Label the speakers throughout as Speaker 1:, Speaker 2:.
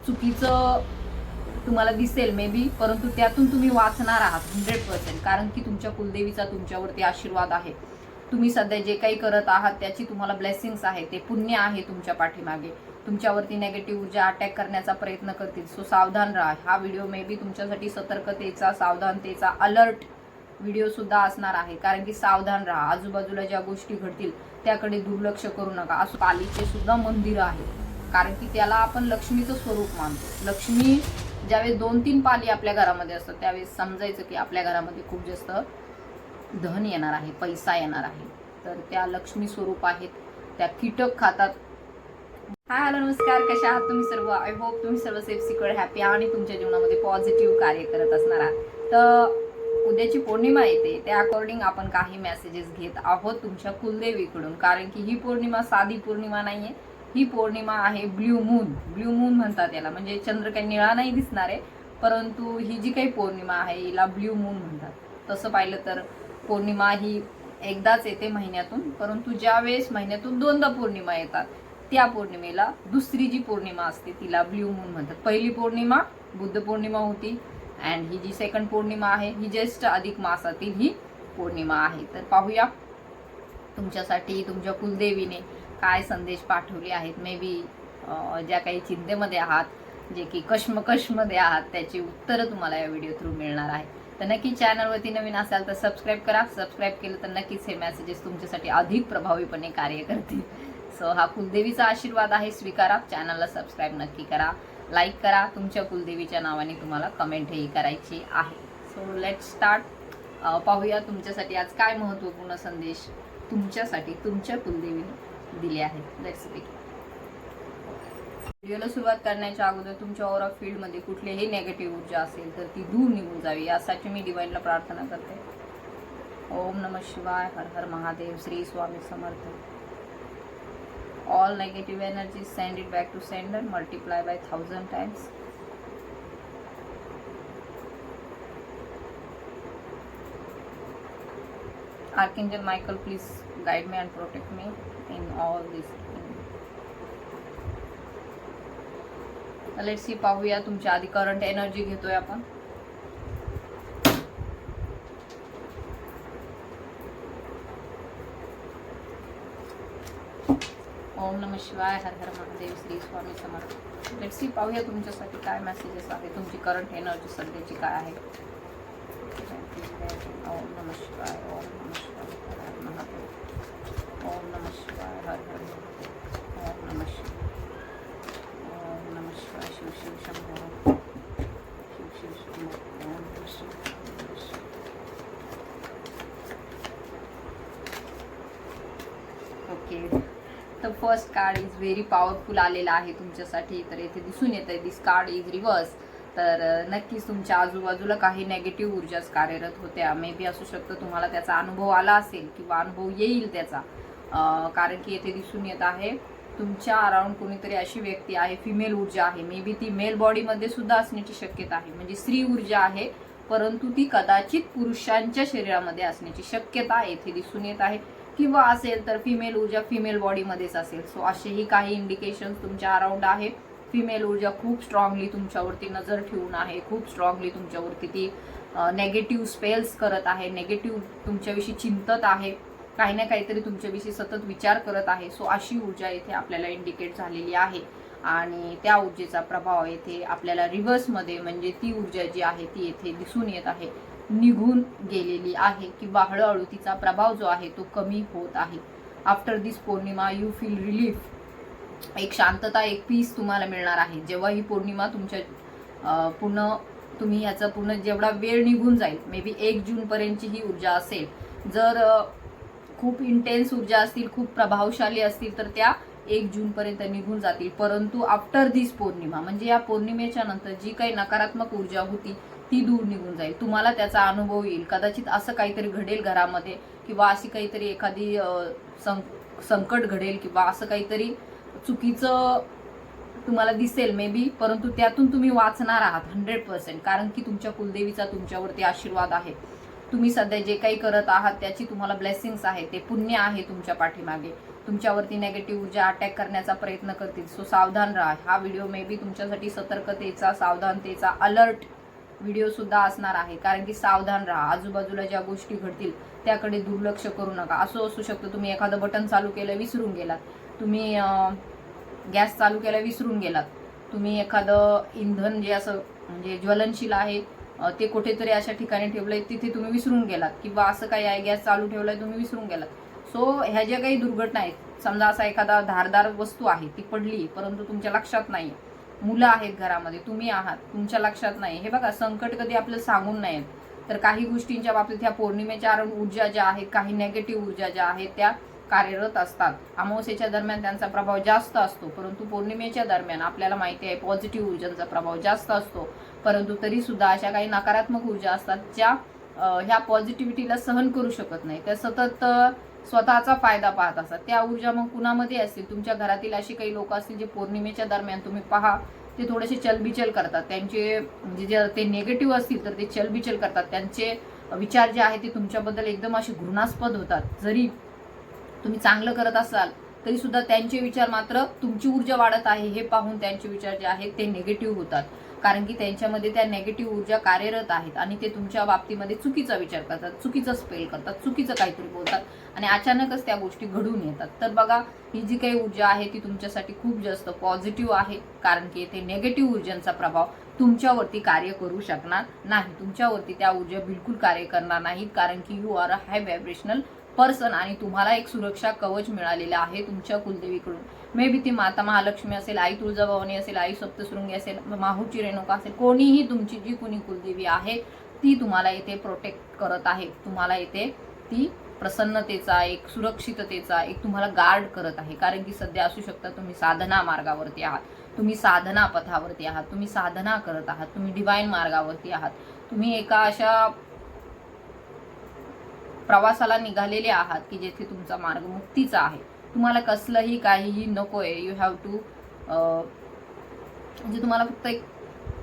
Speaker 1: चुकीचं तुम्हाला दिसेल मे बी, परंतु त्यातून तुम्ही वाचणार आहात 100%. कारण की तुमच्या कुलदेवीचा तुमच्यावरती आशीर्वाद आहे. तुम्ही सध्या जे काही करत आहात त्याची तुम्हाला ब्लेसिंग्स आहे, ते पुण्य आहे तुमच्या पाठीमागे. तुमच्यावरती नेगेटिव्ह ऊर्जा अटॅक करण्याचा प्रयत्न करतील. सो सावधान राहा. हा व्हिडिओ मे बी तुमच्यासाठी सतर्कतेचा, सावधानतेचा अलर्ट व्हिडिओ सुद्धा असणार आहे. कारण की सावधान राहा. आजूबाजूला ज्या गोष्टी घडतील त्याकडे दुर्लक्ष करू नका. असं पालीचे सुद्धा मंदिर आहे, कारण की त्याला आपण लक्ष्मीचं स्वरूप मानतो. लक्ष्मी ज्यावेळेस 2-3 पाली आपल्या घरामध्ये असतात त्यावेळेस समजायचं की आपल्या घरामध्ये खूप जास्त धन येणार आहे, पैसा येणार आहे. तर त्या लक्ष्मी स्वरूप आहेत. त्या कीटक खातात. हाय, हॅलो, नमस्कार. कशा आहात तुम्ही सर्व? आय होप तुम्ही सर्व सेफ, सिक्युअर, हॅपी आणि तुमच्या जीवनामध्ये पॉझिटिव्ह कार्य करत असणार आहात. तर उद्याची पौर्णिमा येते, त्या अकॉर्डिंग आपण काही मेसेजेस घेत आहोत तुमच्या कुलदेवीकडून. कारण की ही पौर्णिमा साधी पौर्णिमा नाहीये. ही पौर्णिमा आहे ब्ल्यू मून. ब्ल्यू मून म्हणतात याला, म्हणजे चंद्र काही निळा नाही दिसणार आहे, परंतु ही जी काही पौर्णिमा आहे हिला ब्ल्यू मून म्हणतात. तसं पाहिलं तर पौर्णिमा ही एकदाच येते महिन्यातून, परंतु ज्या वेळेस महिन्यातून 2दा पौर्णिमा येतात त्या पौर्णिमेला दुसरी जी पौर्णिमा असते तिला ब्ल्यू मून म्हणतात. पहिली पौर्णिमा बुद्ध पौर्णिमा होती, अँड ही जी सेकंड पौर्णिमा आहे ही ज्येष्ठ अधिक मासातील ही पौर्णिमा आहे. तर पाहूया तुमच्यासाठी तुमच्या कुलदेवीने काय संदेश पाठवले आहेत. मे बी ज्या काही चिंतेमध्ये आहात, जे की कश्मकशमध्ये आहात, त्याची उत्तरं तुम्हाला या व्हिडिओ थ्रू मिळणार आहे. तर नक्की चॅनलवरती नवीन असाल तर सबस्क्राईब करा. सबस्क्राईब केलं तर नक्कीच हे मेसेजेस तुमच्यासाठी अधिक प्रभावीपणे कार्य करतील. सो हा कुलदेवीचा आशीर्वाद आहे, स्वीकारा. चॅनलला सबस्क्राईब नक्की करा, लाईक करा. तुमच्या कुलदेवीच्या नावाने तुम्हाला कमेंटही करायची आहे. So let start. पाहूया तुमच्यासाठी आज काय महत्त्वपूर्ण संदेश तुमच्यासाठी तुमच्या कुलदेवीने दिले आहेत. Let's begin. व्हिडिओला सुरुवात करण्याच्या अगोदर तुमच्या ऑरा फील्डमध्ये कुठलीही नेगेटिव्ह ऊर्जा असेल तर ती दूर निघून जावी, यासाठी मी डिवाइनला प्रार्थना करते. ओम नमः शिवाय. हर हर महादेव. श्री स्वामी समर्थ. All negative energy send it back to sender, multiply by 1000 times. Archangel Michael, please guide me and protect me in all this. Let's see. पाहूया तुमच्या आधी करंट एनर्जी घेतोय आपण. ओम नमः शिवाय. हर हर महादेव. श्री स्वामी समर्थ. Let's see. पाहूया तुमच्यासाठी काय मेसेजेस आहे. तुमची करंट एनर्जी सध्याची काय आहे. ओम नमः शिवाय. ओम नमः शिवाय. हर हर महादेव. ओम नमः शिवाय. हर हर महादेव. ओम नमः शिवाय. ओम नमः शिवाय. शिव शिव शंभो. शिव शिव शंभो. ओम नमः शिवाय. ओके. तर first card is very powerful आलेला आहे तुमच्यासाठी. तर इथे दिसून येत आहे दिस कार्ड इज रिव्हर्स. तर नक्कीच तुमच्या आजूबाजूला काही नेगेटिव्ह ऊर्जाच कार्यरत होत्या. मे बी असू शकतं तुम्हाला त्याचा अनुभव आला असेल किंवा अनुभव येईल त्याचा. कारण की येथे दिसून येत आहे तुमच्या अराउंड कोणीतरी अशी व्यक्ती आहे, फिमेल ऊर्जा आहे. मे बी ती मेल बॉडीमध्ये सुद्धा असण्याची शक्यता आहे. म्हणजे स्त्री ऊर्जा आहे, परंतु ती कदाचित पुरुषांच्या शरीरामध्ये असण्याची शक्यता येथे दिसून येत आहे. किंवा असेल तर फिमेल ऊर्जा फिमेल बॉडीमध्येच असेल. सो असेही काही इंडिकेशन्स तुमच्या अराउंड आहे. फिमेल ऊर्जा खूप स्ट्रॉंगली तुमच्यावरती नजर ठेवून आहे. खूप स्ट्रॉंगली तुमच्यावरती ती नेगेटिव्ह स्पेल्स करत आहे. नेगेटिव्ह तुमच्याविषयी चिंतत आहे. काही ना काहीतरी तुमच्याविषयी सतत विचार करत आहे. सो अशी ऊर्जा इथे आपल्याला इंडिकेट झालेली आहे. आणि त्या ऊर्जेचा प्रभाव येथे आपल्याला रिव्हर्समध्ये, म्हणजे ती ऊर्जा जी आहे ती येथे दिसून येत आहे, निघून गेलेली आहे किंवा हळूहळू तिचा प्रभाव जो आहे तो कमी होत आहे. After this Purnima you feel relief. एक शांतता, एक पीस तुम्हाला मिळणार आहे. जेव्हा ही पौर्णिमा तुमच्या पूर्ण तुम्ही याचा पूर्ण जेवढा वेळ निघून जाईल, मे बी 1 जूनपर्यंतची ही ऊर्जा असेल. जर खूप इंटेन्स ऊर्जा असतील, खूप प्रभावशाली असतील तर त्या 1 जूनपर्यंत निघून जातील. परंतु आफ्टर दिस पौर्णिमा, म्हणजे या पौर्णिमेच्या नंतर जी काही नकारात्मक ऊर्जा होती ती दूर निघून जाईल. तुम्हाला त्याचा अनुभव येईल. कदाचित असं काहीतरी घडेल घरामध्ये, किंवा अशी काहीतरी एखादी संकट घडेल, किंवा असं काहीतरी चुकीचं तुम्हाला दिसेल मे बी, परंतु त्यातून तुम्ही वाचणार आहात 100%. कारण की तुमच्या कुलदेवीचा तुमच्यावरती आशीर्वाद आहे. तुम्ही सध्या जे काही करत आहात त्याची तुम्हाला ब्लेसिंग्स आहे, ते पुण्य आहे तुमच्या पाठीमागे. तुमच्यावरती नेगेटिव्ह ऊर्जा अटॅक करण्याचा प्रयत्न करतील. सो सावधान राहा. हा व्हिडिओ मे बी तुमच्यासाठी सतर्कतेचा, सावधानतेचा अलर्ट व्हिडिओ सुद्धा असणार आहे. कारण की सावधान राहा. आजूबाजूला ज्या गोष्टी घडतील त्याकडे दुर्लक्ष करू नका. असं असू शकतं तुम्ही एखादं बटन चालू केलं विसरून गेलात, तुम्ही गॅस चालू केला विसरून गेलात, तुम्ही एखादं इंधन जे असं म्हणजे ज्वलनशील आहे ते कुठेतरी अशा ठिकाणी ठेवलंय तिथे तुम्ही विसरून गेलात, किंवा असं काही आहे गॅस चालू ठेवलाय तुम्ही विसरून गेलात. सो ह्या ज्या काही दुर्घटना आहेत, समजा असा एखादा धारदार वस्तू आहे ती पडली परंतु तुमच्या लक्षात नाही, मुलं आहेत घरामध्ये, तुम्ही आहात, तुमच्या लक्षात नाही. हे बघा, संकट कधी आपल्याला सांगून नाही. तर काही गोष्टींच्या बाबतीत ह्या पौर्णिमेच्या ऊर्जा ज्या आहेत, काही नेगेटिव्ह ऊर्जा ज्या आहेत त्या कार्यरत असतात. अमावस्येच्या दरम्यान त्यांचा प्रभाव जास्त असतो, परंतु पौर्णिमेच्या दरम्यान आपल्याला माहिती आहे पॉझिटिव्ह ऊर्जांचा प्रभाव जास्त असतो. परंतु तरी सुद्धा अशा काही नकारात्मक ऊर्जा असतात ज्या ह्या पॉझिटिव्हिटीला सहन करू शकत नाही. त्या सतत स्वतःचा फायदा पाहत असतात. त्या ऊर्जा मग कुणामध्ये असतील, तुमच्या घरातील अशी काही लोक असतील जे पौर्णिमेच्या दरम्यान तुम्ही पहा ते थोडेसे चलबिचल करतात. त्यांचे म्हणजे जर ते निगेटिव्ह असतील तर ते चलबिचल करतात. त्यांचे विचार जे आहेत ते तुमच्याबद्दल एकदम असे घृणास्पद होतात. जरी तुम्ही चांगलं करत असाल तरी सुद्धा त्यांचे विचार मात्र तुमची ऊर्जा वाढत आहे हे पाहून त्यांचे विचार जे आहेत ते निगेटिव्ह होतात. कारण की त्यांच्यामध्ये त्या नेगेटिव्ह ऊर्जा कार्यरत आहेत आणि ते तुमच्या बाबतीमध्ये चुकीचा विचार करतात, चुकीचं स्पेल करतात, चुकीचं काहीतरी बोलतात आणि अचानकच त्या गोष्टी घडून येतात. तर बघा, ही जी काही ऊर्जा आहे ती तुमच्यासाठी खूप जास्त पॉझिटिव्ह आहे. कारण की येथे नेगेटिव्ह ऊर्जांचा प्रभाव तुमच्यावरती कार्य करू शकणार नाही. तुमच्यावरती त्या ऊर्जा बिलकुल कार्य करणार नाहीत. कारण की you are a high vibrational person आणि तुम्हाला एक सुरक्षा कवच मिळालेलं आहे तुमच्या कुलदेवीकडून. मे बी ती माता महालक्ष्मी असेल, आई तुळजाभवानी असेल, आई सप्तशृंगी असेल, माहूरची रेणुका असेल, कोणीही तुमची जी कुणी कुलदेवी आहे ती तुम्हाला इथे प्रोटेक्ट करत आहे. तुम्हाला इथे ती प्रसन्नतेचा, एक सुरक्षिततेचा, एक तुम्हाला गार्ड करत आहे. कारण की सध्या असू शकता तुम्ही साधना मार्गावरती आहात, तुम्ही साधना पथावरती आहात, तुम्ही साधना करत आहात, तुम्ही डिवाइन मार्गावरती आहात, तुम्ही एका अशा प्रवासाला निघालेले आहात की जेथे तुमचा मार्ग मुक्तीचा आहे. तुम्हाला कसलंही काहीही नकोय. यू हॅव टू म्हणजे तुम्हाला फक्त एक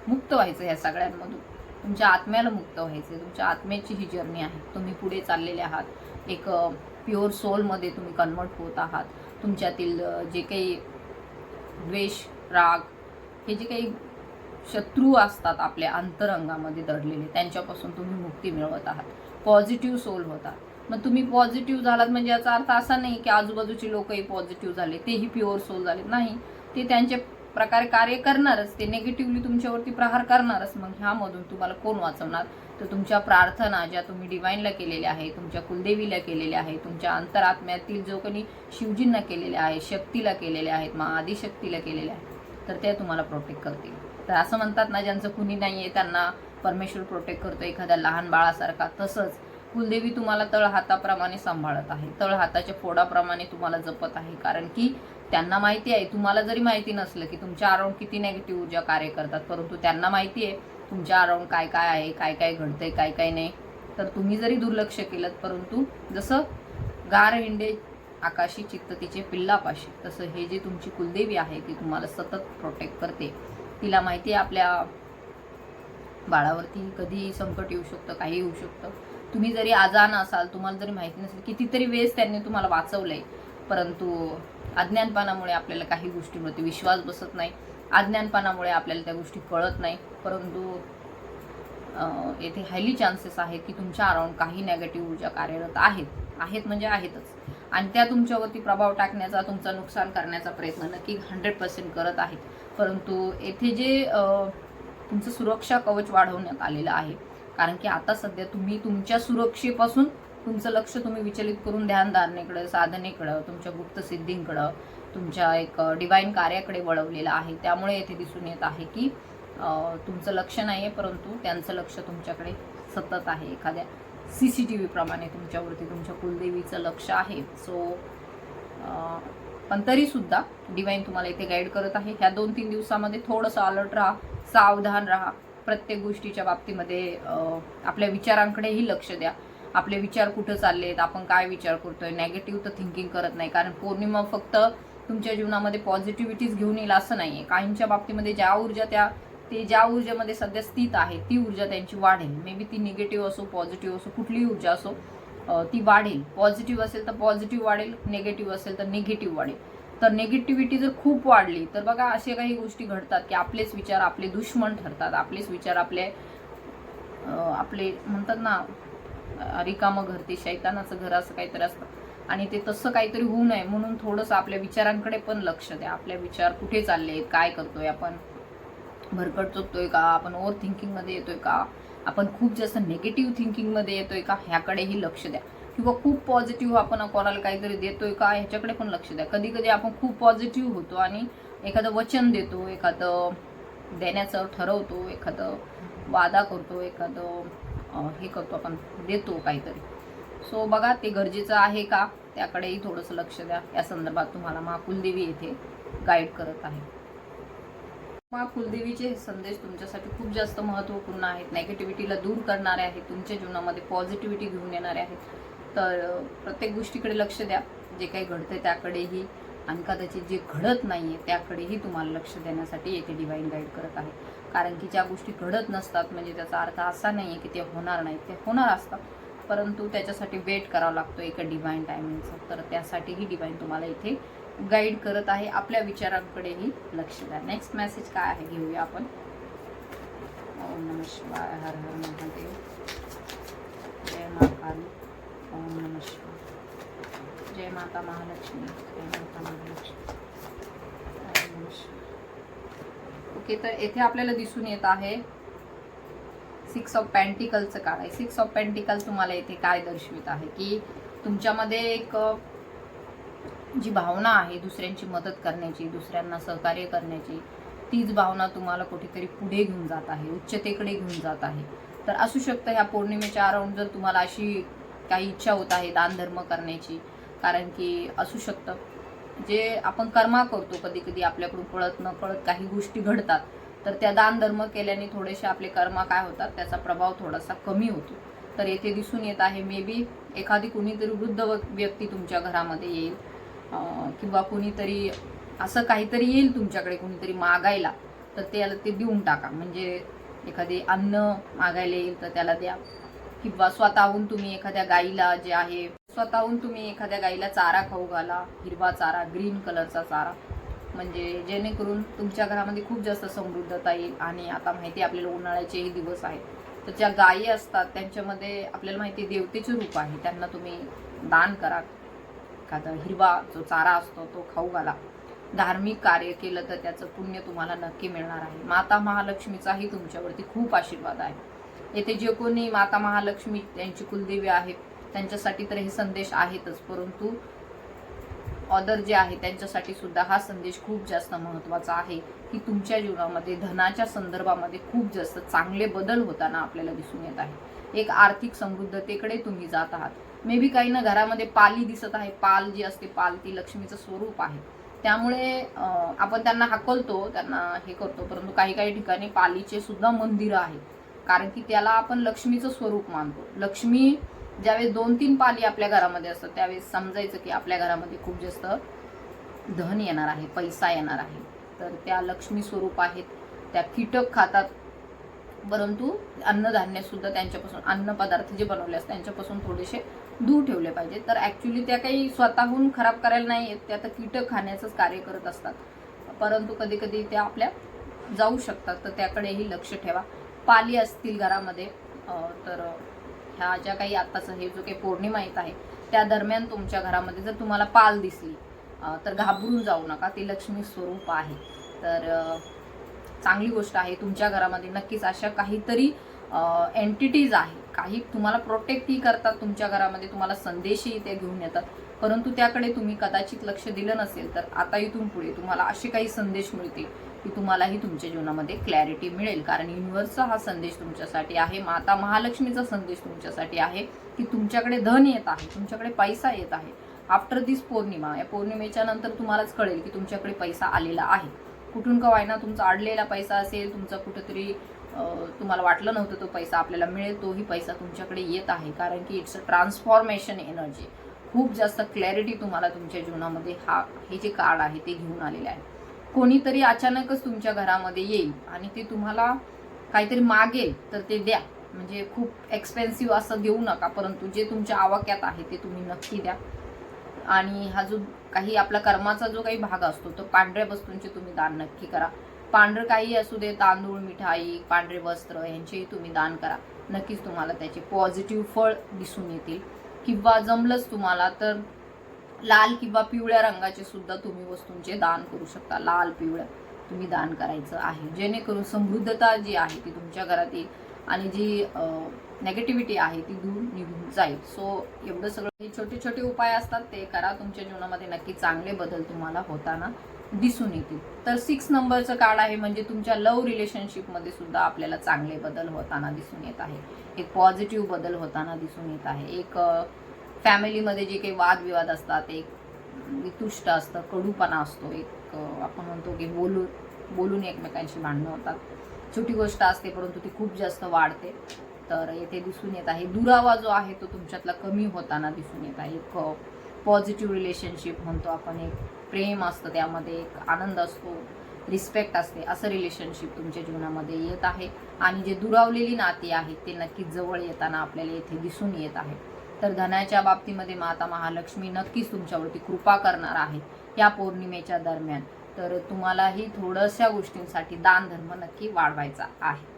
Speaker 1: मुक्त व्हायचं ह्या सगळ्यांमधून. तुमच्या आत्म्याला मुक्त व्हायचं. तुमच्या आत्म्याची ही जर्नी आहे. तुम्ही पुढे चाललेले आहात. एक प्युअर सोलमध्ये तुम्ही कन्वर्ट होत आहात. तुमच्यातील जे काही द्वेष, राग, हे जे काही शत्रू असतात आपल्या अंतरंगामध्ये दडलेले, त्यांच्यापासून तुम्ही मुक्ती मिळवत आहात. पॉझिटिव्ह सोल होता. मग तुम्ही पॉझिटिव्ह झालात म्हणजे याचा अर्थ असा नाही की आजूबाजूचे लोकही पॉझिटिव्ह झाले, तेही प्युअर सोल झाले. नाही, ते त्यांचे प्रकारे कार्य करणारच, ते निगेटिव्हली तुमच्यावरती प्रहार करणारच. मग ह्यामधून तुम्हाला कोण वाचवणार? तर तुमच्या प्रार्थना ज्या तुम्ही डिवाइनला केलेल्या आहे, तुमच्या कुलदेवीला केलेल्या आहे, तुमच्या अंतरात्म्यातील जो कोणी शिवजींना केलेल्या आहे, शक्तीला केलेल्या आहेत, मग आदिशक्तीला केलेल्या आहेत, तर ते तुम्हाला प्रोटेक्ट करतील. तर असं म्हणतात ना, ज्यांचं कुणी नाही आहे त्यांना परमेश्वर प्रोटेक्ट करतो, एखाद्या लहान बाळासारखा. तसंच कुलदेवी तुम्हाला तळहाताप्रमाणे सांभाळत आहे, तळहाताच्या फोडाप्रमाणे तुम्हाला जपत आहे. कारण की त्यांना माहिती आहे, तुम्हाला जरी माहिती नसलं की तुमच्या अराउंड किती नेगेटिव्ह ऊर्जा कार्य करतात, परंतु त्यांना माहिती आहे तुमच्या अराउंड काय काय आहे, काय काय घडतंय, काय काय नाही. तर तुम्ही जरी दुर्लक्ष केलं, परंतु जसं गार हिंडे आकाशी चित्त तिचे पिल्लापाशी, तसं हे जे तुमची कुलदेवी आहे ती तुम्हाला सतत प्रोटेक्ट करते. तिला माहिती आहे आपल्या बाळावरती कधी संकट येऊ शकतं, काही येऊ शकतं. तुम्ही जरी अजाण असाल, तुम्हाला जरी माहिती नसेल, कितीतरी वेळेस त्यांनी तुम्हाला वाचवलंय, परंतु अज्ञानपणामुळे आपल्याला काही गोष्टींवरती विश्वास बसत नाही, अज्ञानपणामुळे आपल्याला त्या गोष्टी कळत नाही. परंतु येथे हायली चान्सेस आहेत की तुमच्या अराउंड काही नेगेटिव्ह ऊर्जा कार्यरत आहेत म्हणजे आहेतच, आणि त्या तुमच्यावरती प्रभाव टाकण्याचा, तुमचं नुकसान करण्याचा प्रयत्न नक्की 100% करत आहेत. परंतु येथे जे तुमचं सुरक्षा कवच वाढवण्यात आलेलं आहे. कारण की आता सध्या तुम्ही तुमच्या सुरक्षेपासून तुमचं लक्ष तुम्ही विचलित करून ध्यानधारणेकडे, साधनेकडं, तुमच्या गुप्त सिद्धींकडं, तुमच्या एक डिवाइन कार्याकडे वळवलेलं आहे. त्यामुळे येथे दिसून येत आहे की तुमचं लक्ष नाही आहे, परंतु त्यांचं लक्ष तुमच्याकडे सतत आहे. एखाद्या CCTV प्रमाणे तुमच्यावरती तुमच्या कुलदेवीचं लक्ष आहे. सो पण तरीसुद्धा डिवाइन तुम्हाला इथे गाईड करत आहे. ह्या 2-3 दिवसामध्ये थोडंसं अलर्ट राहा, सावधान राहा. प्रत्येक गोष्टीच्या बाबतीमध्ये आपल्या विचारांकडेही लक्ष द्या. आपले विचार कुठं चालले आहेत, आपण काय विचार करतोय. नेगेटिव्ह तर थिंकिंग करत नाही, कारण पौर्णिमा फक्त तुमच्या जीवनामध्ये पॉझिटिव्हिटीज घेऊन येईल असं नाही आहे. काहींच्या बाबतीमध्ये ज्या ऊर्जा त्या ते ज्या ऊर्जेमध्ये सध्या स्थित आहे ती ऊर्जा त्यांची वाढेल. मे बी ती निगेटिव्ह असो, पॉझिटिव्ह असो, कुठलीही ऊर्जा असो ती वाढेल. पॉझिटिव्ह असेल तर पॉझिटिव्ह वाढेल, निगेटिव्ह असेल तर निगेटिव्ह वाढेल. तर निगेटिव्हिटी जर खूप वाढली तर बघा अशा काही गोष्टी घडतात की आपलेच विचार आपले दुश्मन ठरतात. आपलेच विचार आपले म्हणतात ना रिकामं घर ते शैतानाचं घर असं काहीतरी असतं. आणि ते तसं काहीतरी होऊ नये म्हणून थोडंसं आपल्या विचारांकडे पण लक्ष द्या. आपल्या विचार कुठे चालले, काय करतोय आपण, भरकट चुकतोय का, आपण ओव्हर थिंकिंगमध्ये येतोय का, आपण खूप जास्त निगेटिव्ह थिंकिंगमध्ये येतोय का, ह्याकडेही लक्ष द्या. किंवा खूप पॉझिटिव्ह आपण कोणाला काहीतरी देतोय का, ह्याच्याकडे पण लक्ष द्या. कधी कधी आपण खूप पॉझिटिव्ह होतो आणि एखादं वचन देतो, एखादं देण्याचं ठरवतो, एखादं वादा करतो, एखादं हे करतो, आपण देतो काहीतरी. सो बघा ते गरजेचं आहे का, त्याकडेही थोडंसं लक्ष द्या. या संदर्भात तुम्हाला मा कुलदेवी येथे गाईड करत आहे. मा कुलदेवीचे हे संदेश तुमच्यासाठी खूप जास्त महत्त्वपूर्ण आहेत. नेगेटिव्हिटीला दूर करणारे आहेत, तुमच्या जीवनामध्ये पॉझिटिव्हिटी घेऊन येणारे आहेत. तर प्रत्येक गोष्टीकडे लक्ष द्या. जे काही घडतंय त्याकडेही आणि कदाचित जे घडत नाहीये त्याकडेही तुम्हाला लक्ष देण्यासाठी येथे डिवाइन गाईड करत आहे. कारण की ज्या गोष्टी घडत नसतात म्हणजे त्याचा अर्थ असा नाहीये की ते होणार नाहीत, ते होणार असतात, परंतु त्याच्यासाठी वेट करावा लागतो एका डिवाइन टायमिंगचा. तर त्यासाठीही डिवाइन तुम्हाला इथे गाईड करत आहे. आपल्या विचारांकडेही लक्ष द्या. नेक्स्ट मेसेज काय आहे घेऊया आपण. ओम नमः शिवाय, हर हर महादेव, जय मा काली, ओम नमः शिवाय, जय माता महालक्ष्मी, जय माता महालक्ष्मी, ओम नमः शिवाय. ओके, तर येथे आपल्याला दिसून येत आहे 6 ऑफ पेंटिकलचं कार्ड आहे. 6 ऑफ पेंटिकल तुम्हाला इथे काय दर्शवित आहे की तुमच्यामध्ये एक जी भावना आहे दुसऱ्यांची मदत करण्याची, दुसऱ्यांना सहकार्य करण्याची, तीच भावना तुम्हाला कुठेतरी पुढे घेऊन जात आहे, उच्चतेकडे घेऊन जात आहे. तर असू शकतं ह्या पौर्णिमेच्या अराउंड जर तुम्हाला अशी काही इच्छा होत आहे दानधर्म करण्याची, कारण की असू शकतं जे आपण कर्मा करतो कधी कधी आपल्याकडून कळत न कळत काही गोष्टी घडतात. तर त्या दानधर्म केल्याने थोडेसे आपले कर्मा काय होतात, त्याचा प्रभाव थोडासा कमी होतो. तर येथे दिसून येत आहे मे बी एखादी कुणीतरी वृद्ध व्यक्ती तुमच्या घरामध्ये येईल किंवा कुणीतरी असं काहीतरी येईल तुमच्याकडे कुणीतरी मागायला, तर त्याला ते देऊन टाका. म्हणजे एखादे अन्न मागायला येईल तर त्याला द्या. किंवा स्वतःहून तुम्ही एखाद्या गाईला जे आहे स्वतःहून तुम्ही एखाद्या गाईला चारा खाऊ घाला, हिरवा चारा, ग्रीन कलरचा चारा, म्हणजे जेणेकरून तुमच्या घरामध्ये खूप जास्त समृद्धता येईल. आणि आता माहिती आपल्याला उन्हाळ्याचेही दिवस आहेत, तर ज्या गायी असतात त्यांच्यामध्ये आपल्याला माहिती देवतेचे रूप आहे, त्यांना तुम्ही दान करा. एखादा हिरवा जो चारा असतो तो खाऊ घाला. धार्मिक कार्य केलं तर त्याचं पुण्य तुम्हाला नक्की मिळणार आहे. माता महालक्ष्मीचाही तुमच्यावरती खूप आशीर्वाद आहे. येथे जे कोणी माता महालक्ष्मी त्यांची कुलदेवी आहे त्यांच्यासाठी तर हे संदेश आहेतच, परंतु अदर जे आहे त्यांच्यासाठी सुद्धा हा संदेश खूप जास्त महत्त्वाचा आहे की तुमच्या जीवनामध्ये धनाच्या संदर्भामध्ये खूप जास्त चांगले बदल होताना आपल्याला दिसून येत आहे. एक आर्थिक समृद्धतेकडे तुम्ही जात आहात. मे बी काही ना घरामध्ये पाली दिसत आहे. पाल जी असते, पाल ती लक्ष्मीचं स्वरूप आहे. त्यामुळे आपण त्यांना हाकलतो, त्यांना हे करतो, परंतु काही काही ठिकाणी पालीचे सुद्धा मंदिरं आहेत, कारण की त्याला आपण लक्ष्मीचं स्वरूप मानतो. लक्ष्मी ज्यावेळेस 2-3 पाली आपल्या घरामध्ये असतात त्यावेळेस समजायचं की आपल्या घरामध्ये खूप जास्त धन येणार आहे, पैसा येणार आहे. तर त्या लक्ष्मी स्वरूप आहेत. त्या कीटक खातात, परंतु अन्नधान्य सुद्धा त्यांच्यापासून, अन्न पदार्थ जे बनवले असतात त्यांच्यापासून थोडेसे दूर ठेवले पाहिजे. तर ॲक्च्युली त्या काही स्वतःहून खराब करायला नाही येत, त्या तर कीटक खाण्याचंच कार्य करत असतात, परंतु कधी कधी त्या आपल्या जाऊ शकतात. तर त्याकडेही लक्ष ठेवा. पाली असतील घरामध्ये तर ह्या ज्या काही आत्ताचं हे जो काही पौर्णिमा येत आहे त्या दरम्यान तुमच्या घरामध्ये जर तुम्हाला पाल दिसली तर घाबरून जाऊ नका, ती लक्ष्मी स्वरूप आहे. तर चांगली गोष्ट आहे. तुमच्या घरामध्ये नक्कीच अशा काहीतरी एंटिटीज आहे, काही तुम्हाला प्रोटेक्टही करतात तुमच्या घरामध्ये, तुम्हाला संदेशही ते घेऊन येतात, परंतु त्याकडे तुम्ही कदाचित लक्ष दिलं नसेल. तर आता इथून पुढे तुम्हाला असे काही संदेश मिळतील की तुम्हालाही तुमच्या जीवनामध्ये क्लॅरिटी मिळेल. कारण युनिव्हर्सचा हा संदेश तुमच्यासाठी आहे, माता महालक्ष्मीचा संदेश तुमच्यासाठी आहे की तुमच्याकडे धन येत आहे, तुमच्याकडे पैसा येत आहे. आफ्टर दिस पौर्णिमा, या पौर्णिमेच्या नंतर तुम्हालाच कळेल की तुमच्याकडे पैसा आलेला आहे. कुठून का व्हायना, तुमचा अडलेला पैसा असेल, तुमचा कुठेतरी तुम्हाला वाटलं नव्हतं तो पैसा आपल्याला मिळेल, तोही पैसा तुमच्याकडे येत आहे. कारण की इट्स अ ट्रान्सफॉर्मेशन एनर्जी. खूप जास्त क्लॅरिटी तुम्हाला तुमच्या जीवनामध्ये हे जे कार्ड आहे ते घेऊन आलेले आहे. कोणीतरी अचानकच तुमच्या घरामध्ये येईल आणि ते तुम्हाला काहीतरी मागेल तर ते द्या. म्हणजे खूप एक्सपेन्सिव्ह असं देऊ नका, परंतु जे तुमच्या आवाक्यात आहे ते तुम्ही नक्की द्या. आणि हा जो काही आपला कर्माचा जो काही भाग असतो तो पांढऱ्या वस्तूंचे तुम्ही दान नक्की करा. पांढरं काही असू दे, तांदूळ, मिठाई, पांढरे वस्त्र यांचेही तुम्ही दान करा. नक्कीच तुम्हाला त्याचे पॉझिटिव्ह फळ दिसून येतील. किंवा जमलंच तुम्हाला तर लाल किंवा पिवळ्या रंगाचे सुद्धा तुम्ही वस्तूंचे दान करू शकता. लाल पिवळं तुम्ही दान करायचं आहे, जेणेकरून समृद्धता जी आहे ती तुमच्या घरात येईल आणि जी नेगेटिव्हिटी आहे ती दूर निघून जाईल. सो एवढं सगळं छोटे छोटे उपाय असतात ते करा. तुमच्या जीवनामध्ये नक्की चांगले बदल तुम्हाला होताना दिसून येतील. तर 6 नंबरचं कार्ड आहे म्हणजे तुमच्या लव्ह रिलेशनशिपमध्ये सुद्धा आपल्याला चांगले बदल होताना दिसून येत आहे. एक पॉझिटिव्ह बदल होताना दिसून येत आहे. एक फॅमिलीमध्ये जे काही वादविवाद असतात, एक वितुष्ट असतं, कडूपणा असतो, एक आपण म्हणतो की बोलून एकमेकांशी भांडणं होतात. छोटी गोष्ट असते परंतु ती खूप जास्त वाढते. तर येथे दिसून येत आहे दुरावा जो आहे तो तुमच्यातला कमी होताना दिसून येत आहे. एक पॉझिटिव्ह रिलेशनशिप म्हणतो आपण, एक प्रेम असतं, त्यामध्ये एक आनंद असतो, रिस्पेक्ट असते, असं रिलेशनशिप तुमच्या जीवनामध्ये येत आहे. आणि जे दुरावलेली नाती आहेत ते नक्कीच जवळ येताना आपल्याला येथे दिसून येत आहे. तर धनाच्या बाबतीमध्ये माता महालक्ष्मी नक्कीच तुमच्यावरती कृपा करणार आहे या पौर्णिमेच्या दरम्यान. तर तुम्हालाही थोड्याशा गोष्टींसाठी दान धर्म नक्की वाढवायचा आहे.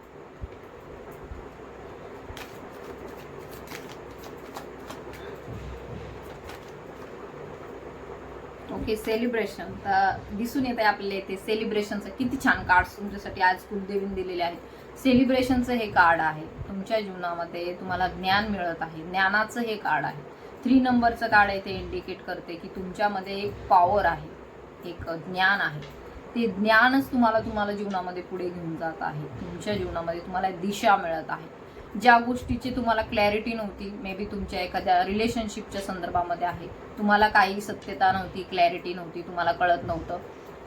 Speaker 1: ओके, सेलिब्रेशन तर दिसून येत आहे आपल्याला इथे. सेलिब्रेशनचं किती छान कार्ड तुमच्यासाठी आज कुलदेवीने दिलेले आहेत. सेलिब्रेशनचं हे कार्ड आहे. तुमच्या जीवनामध्ये तुम्हाला ज्ञान मिळत आहे, ज्ञानाचं हे कार्ड आहे. 3 नंबरचं कार्ड आहे ते इंडिकेट करते की तुमच्यामध्ये एक पॉवर आहे, एक ज्ञान आहे. ते ज्ञानच तुम्हाला जीवनामध्ये पुढे घेऊन जात आहे. तुमच्या जीवनामध्ये तुम्हाला दिशा मिळत आहे. ज्या गोष्टीची तुम्हाला क्लॅरिटी नव्हती, मे बी तुमच्या एखाद्या रिलेशनशिपच्या संदर्भामध्ये आहे, तुम्हाला काही सत्यता नव्हती, क्लॅरिटी नव्हती, तुम्हाला कळत नव्हतं,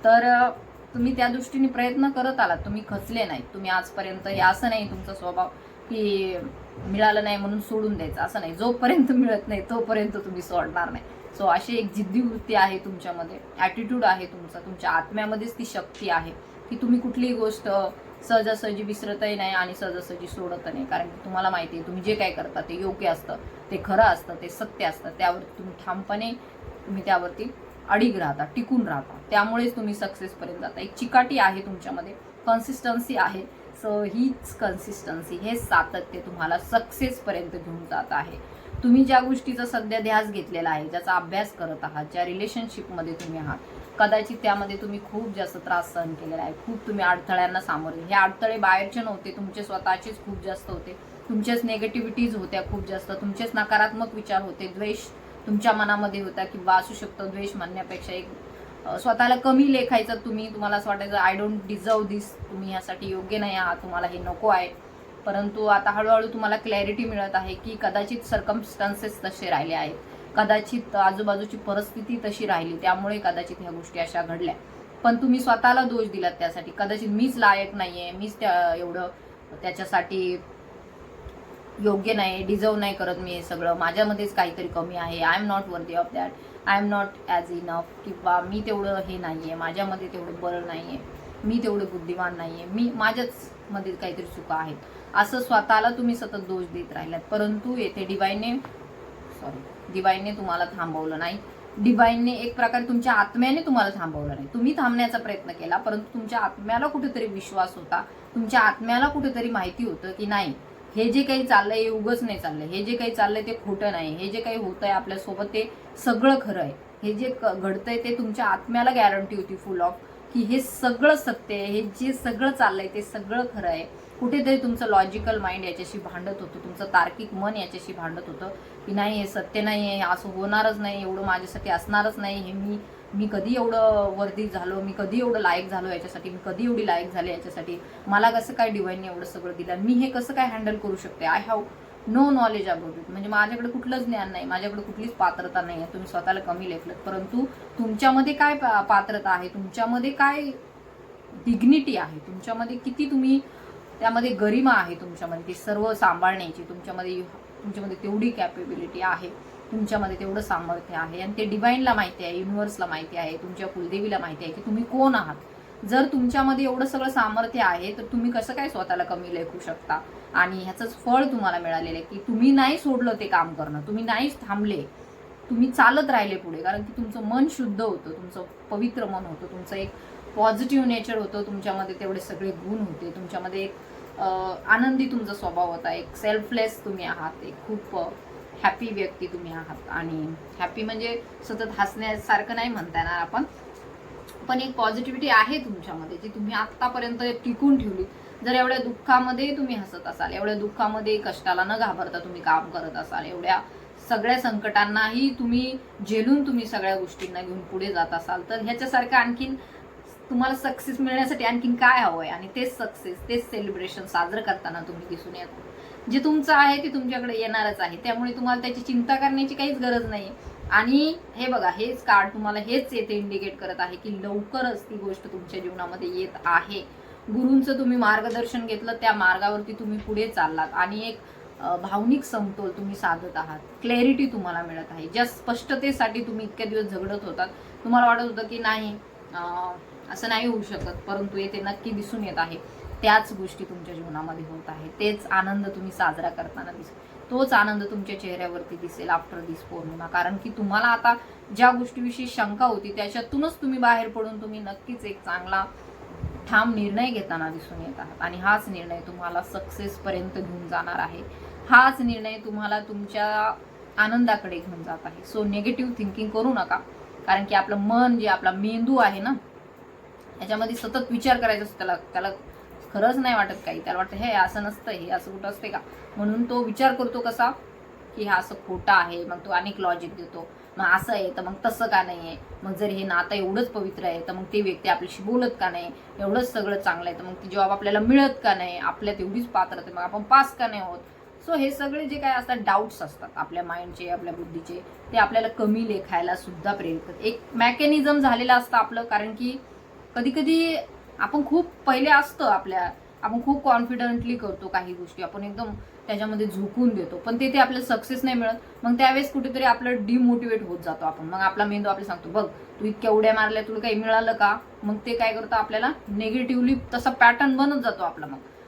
Speaker 1: तर तुम्ही त्या दृष्टीने प्रयत्न करत आलात, तुम्ही खचले नाही. तुम्ही आजपर्यंत हे असं नाही तुमचा स्वभाव की मिळालं नाही म्हणून सोडून द्यायचं, असं नाही. जोपर्यंत मिळत नाही तोपर्यंत तुम्ही सोडणार नाही. सो अशी एक जिद्दी वृत्ती आहे तुमच्यामध्ये, ॲटिट्यूड आहे तुमचा, तुमच्या आत्म्यामध्येच ती शक्ती आहे की तुम्ही कुठलीही गोष्ट सहजासहजी विसरतही नाही आणि सहजासहजी सोडत नाही. कारण की तुम्हाला माहिती आहे तुम्ही जे काय करता ते योग्य असतं, ते खरं असतं, ते सत्य असतं. त्यावरती तुम्ही ठामपणे त्यावरती अडीग राहता, टिकून राहता. त्यामुळेच तुम्ही सक्सेसपर्यंत जाता. एक चिकाटी आहे तुमच्यामध्ये, कन्सिस्टन्सी आहे. सो हीच कन्सिस्टन्सी, हे सातत्य तुम्हाला सक्सेसपर्यंत घेऊन जात आहे. तुम्ही ज्या गोष्टीचा सध्या ध्यास घेतलेला आहे, ज्याचा अभ्यास करत आहात, ज्या रिलेशनशिपमध्ये तुम्ही आहात, कदाचित त्यामध्ये तुम्ही खूप जास्त त्रास सहन केलेला आहे, खूप तुम्ही अडथळ्यांना सामोरे. हे अडथळे बाहेरचे नव्हते, तुमचे स्वतःचेच खूप जास्त होते, तुमच्याच नेगेटिव्हिटीज होत्या खूप जास्त, तुमचेच नकारात्मक विचार होते, द्वेष तुमच्या मनामध्ये होता. किंवा असू शकतो द्वेष म्हणण्यापेक्षा एक स्वतःला कमी लेखायचं. तुम्हाला असं वाटायचं आय डोंट डिझर्व दिस, तुम्ही ह्यासाठी योग्य नाही आहात, तुम्हाला हे नको आहे. परंतु आता हळूहळू तुम्हाला क्लॅरिटी मिळत आहे की कदाचित सर्कमस्टन्सेस तसे राहिले आहेत, कदाचित आजूबाजूची परिस्थिती तशी राहिली, त्यामुळे कदाचित ह्या गोष्टी अशा घडल्या. पण तुम्ही स्वतःला दोष दिलात त्यासाठी. कदाचित मीच लायक नाहीये, मीच एवढं त्याच्यासाठी योग्य नाही, डिझर्व नाही करत मी हे सगळं, माझ्यामध्येच काहीतरी कमी आहे, I am not worthy of that, I am not as enough, किंवा मी तेवढं हे नाहीये, माझ्यामध्ये तेवढं बळ नाहीये, मी तेवढं बुद्धिमान नाहीये, माझ्याच मध्ये काहीतरी चुका आहेत, असं स्वतःला तुम्ही सतत दोष देत राहिलात. परंतु येथे डिवाईनने तुम्हाला थांबवलं नाही. डिवाईनने एक प्रकारे तुमच्या आत्म्याने तुम्हाला थांबवलं नाही. तुम्ही थांबण्याचा प्रयत्न केला, परंतु तुमच्या आत्म्याला कुठेतरी विश्वास होता, तुमच्या आत्म्याला कुठेतरी माहिती होतं की नाही, हे जे काही चाललंय हे उगच नाही चाललंय, हे जे काही चाललंय ते खोटं नाही, हे जे काही होतंय आपल्यासोबत ते सगळं खरं आहे, हे जे घडतंय ते तुमच्या आत्म्याला गॅरंटी होती फुल ऑफ की हे सगळं सत्य आहे, हे जे सगळं चाललंय ते सगळं खरं आहे. कुठेतरी तुमचं लॉजिकल माइंड याच्याशी भांडत होतं, तुमचं तार्किक मन याच्याशी भांडत होतं की नाही हे सत्य नाही आहे, असं होणारच नाही, एवढं माझ्यासाठी असणारच नाही, हे मी कधी एवढं वर्दी झालो, मी कधी एवढं लायक झालो याच्यासाठी, मी कधी एवढी लायक झाले याच्यासाठी, मला कसं काय डिवाईनने एवढं सगळं दिलं, मी हे कसं काय हँडल करू शकते, I have no knowledge about it, म्हणजे माझ्याकडे कुठलंच ज्ञान नाही, माझ्याकडे कुठलीच पात्रता नाही आहे. तुम्ही स्वतःला कमी लेखलं. परंतु तुमच्यामध्ये काय पात्रता आहे, तुमच्यामध्ये काय डिग्निटी आहे, तुमच्यामध्ये किती तुम्ही त्यामध्ये गरिमा आहे, तुमच्यामध्ये ते सर्व सांभाळण्याची तुमच्यामध्ये तेवढी कॅपेबिलिटी आहे तुमच्यामध्ये तेवढं सामर्थ्य आहे आणि ते डिवाइनला माहिती आहे, युनिव्हर्सला माहिती आहे, तुमच्या कुलदेवीला माहिती आहे की तुम्ही कोण आहात. जर तुमच्यामध्ये एवढं सगळं सामर्थ्य आहे तर तुम्ही कसं काय स्वतःला कमी लेखू शकता. आणि ह्याचंच फळ तुम्हाला मिळालेलं आहे की तुम्ही नाही सोडलं ते काम करणं, तुम्ही नाहीच थांबले, तुम्ही चालत राहिले पुढे. कारण की तुमचं मन शुद्ध होतं, तुमचं पवित्र मन होतं, तुमचं एक पॉझिटिव्ह नेचर होतं, तुमच्यामध्ये तेवढे सगळे गुण होते, तुमच्यामध्ये एक आनंदी तुमचा स्वभाव होता, एक सेल्फलेस तुम्ही आहात, एक खूप हॅपी व्यक्ती तुम्ही आहात. आणि हॅपी म्हणजे सतत हसण्यासारखं नाही म्हणता येणार आपण, पण एक पॉझिटिव्हिटी आहे तुमच्यामध्ये जी तुम्ही आत्तापर्यंत टिकून ठेवली. जर एवढ्या दुःखामध्ये तुम्ही हसत असाल, एवढ्या दुःखामध्ये कष्टाला न घाबरता तुम्ही काम करत असाल, एवढ्या सगळ्या संकटांनाही तुम्ही झेलून तुम्ही सगळ्या गोष्टींना घेऊन पुढे जात असाल, तर ह्याच्यासारखं आणखीन तुम्हाला सक्सेस मिळण्यासाठी आणखीन काय हवंय. आणि तेच सक्सेस, तेच सेलिब्रेशन साजरं करताना तुम्ही दिसून येतो. जे तुमचं आहे ते तुमच्याकडे येणारच आहे, त्यामुळे तुम्हाला त्याची चिंता करण्याची काहीच गरज नाही. आणि हे बघा, हेच कार्ड तुम्हाला हेच येथे इंडिकेट करत आहे की लवकरच ती गोष्ट तुमच्या जीवनामध्ये येत आहे. गुरूंचं तुम्ही मार्गदर्शन घेतलं, त्या मार्गावरती तुम्ही पुढे चाललात आणि एक भावनिक समतोल तुम्ही साधत आहात. क्लॅरिटी तुम्हाला मिळत आहे. ज्या स्पष्टतेसाठी तुम्ही इतके दिवस झगडत होतात, तुम्हाला वाटत होतं की नाही असं नाही होऊ शकत, परंतु येथे नक्की दिसून येत आहे त्याच गोष्टी तुमच्या जीवनामध्ये होत आहे. तेच आनंद तुम्ही साजरा करताना दिसेल, तोच आनंद तुमच्या चेहऱ्यावरती दिसेल आफ्टर दिस पौर्णिमा. कारण की तुम्हाला आता ज्या गोष्टीविषयी शंका होती त्याच्यातूनच तुम्ही बाहेर पडून तुम्ही नक्कीच एक चांगला ठाम निर्णय घेताना दिसून येत आहात. आणि हाच निर्णय तुम्हाला सक्सेस पर्यंत घेऊन जाणार आहे. हाच निर्णय तुम्हाला तुमच्या आनंदाकडे घेऊन जात आहे. सो निगेटिव्ह थिंकिंग करू नका, कारण की आपलं मन जे आपला मेंदू आहे ना, याच्यामध्ये सतत विचार करायचा असतो. त्याला खरंच नाही वाटत काही, त्याला वाटतं हे असं नसतं, हे असं कुठं असते का, म्हणून तो विचार करतो कसा की हा असं खोटा आहे. मग तो अनेक लॉजिक देतो, मग असं आहे तर मग तसं का नाही आहे, मग जर हे नातं एवढंच पवित्र आहे तर मग ते व्यक्ती आपल्याशी बोलत का नाही, एवढंच सगळं चांगलं आहे तर मग ती जॉब आपल्याला मिळत का नाही, आपल्यात एवढीच पात्रता मग आपण पास का नाही होत. सो हे सगळे जे काय असतात डाऊट्स असतात आपल्या माइंडचे, आपल्या बुद्धीचे, ते आपल्याला कमी लेखायला सुद्धा प्रेरित करतात. एक मेकॅनिझम झालेलं असतं आपलं. कारण की कधी कधी आपण खूप पहिले असतं आपण खूप कॉन्फिडंटली करतो काही गोष्टी, आपण एकदम त्याच्यामध्ये झुकून देतो, पण ते आपल्याला सक्सेस नाही मिळत. मग त्यावेळेस कुठेतरी आपलं डिमोटिवेट होत जातो आपण. मग आपला मेंदू आपल्याला सांगतो बघ तू इतक्या उड्या मारल्या, तुला काही मिळालं का. मग ते काय करतं, आपल्याला निगेटिव्हली तसा पॅटर्न बनत जातो आपला.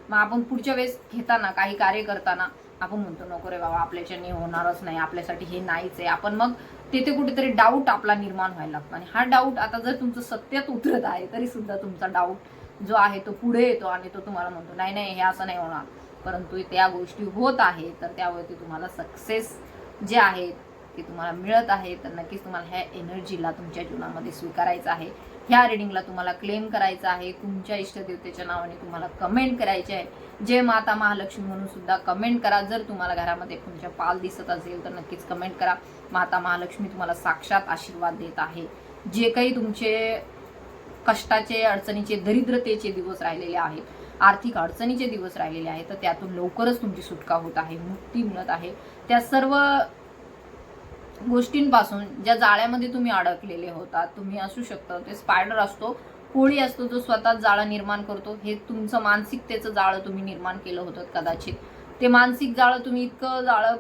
Speaker 1: मग आपण पुढच्या वेळेस घेताना, काही कार्य करताना आपण म्हणतो नको रे बाबा आपल्याच्याने होणारच नाही, आपल्यासाठी हे नाहीच आहे. आपण मग तेथे कुठेतरी डाऊट आपला निर्माण व्हायला लागतो. आणि हा डाऊट आता जर तुमचं सत्यात उतरत आहे तरी सुद्धा तुमचा डाऊट जो आहे तो पुढे येतो आणि तो तुम्हाला म्हणतो नाही नाही हे असं नाही होणार. परंतु त्या गोष्टी होत आहे तर त्यावरती तुम्हाला सक्सेस जे आहे ते तुम्हाला मिळत आहे. तर नक्कीच तुम्हाला ह्या एनर्जीला तुमच्या जीवनामध्ये स्वीकारायचं आहे. ह्या रिडिंगला तुम्हाला क्लेम करायचं आहे. तुमच्या इष्टदेवतेच्या नावाने तुम्हाला कमेंट करायचे आहे. जय माता महालक्ष्मी म्हणून सुद्धा कमेंट करा. जर तुम्हाला घरामध्ये तुमच्या पाल दिसत असेल तर नक्कीच कमेंट करा. माता महालक्ष्मी तुम्हाला साक्षात आशीर्वाद देत आहे. जे काही तुमचे कष्टाचे, अडचणीचे, दरिद्रतेचे दिवस राहिलेले आहेत, आर्थिक अडचणीचे दिवस राहिलेले आहेत, तर त्यातून लवकरच तुमची सुटका होत आहे, मुक्ती मिळत आहे. त्या सर्व गोष्टींपासून ज्या जाळ्यामध्ये तुम्ही अडकलेले होतात, तुम्ही असू शकता ते स्पायडर असतो, कोळी असतो जो स्वतःच जाळं निर्माण करतो. हे तुमचं मानसिकतेचं जाळं तुम्ही निर्माण केलं होतं कदाचित. ते मानसिक जाळं तुम्ही इतकं जाळं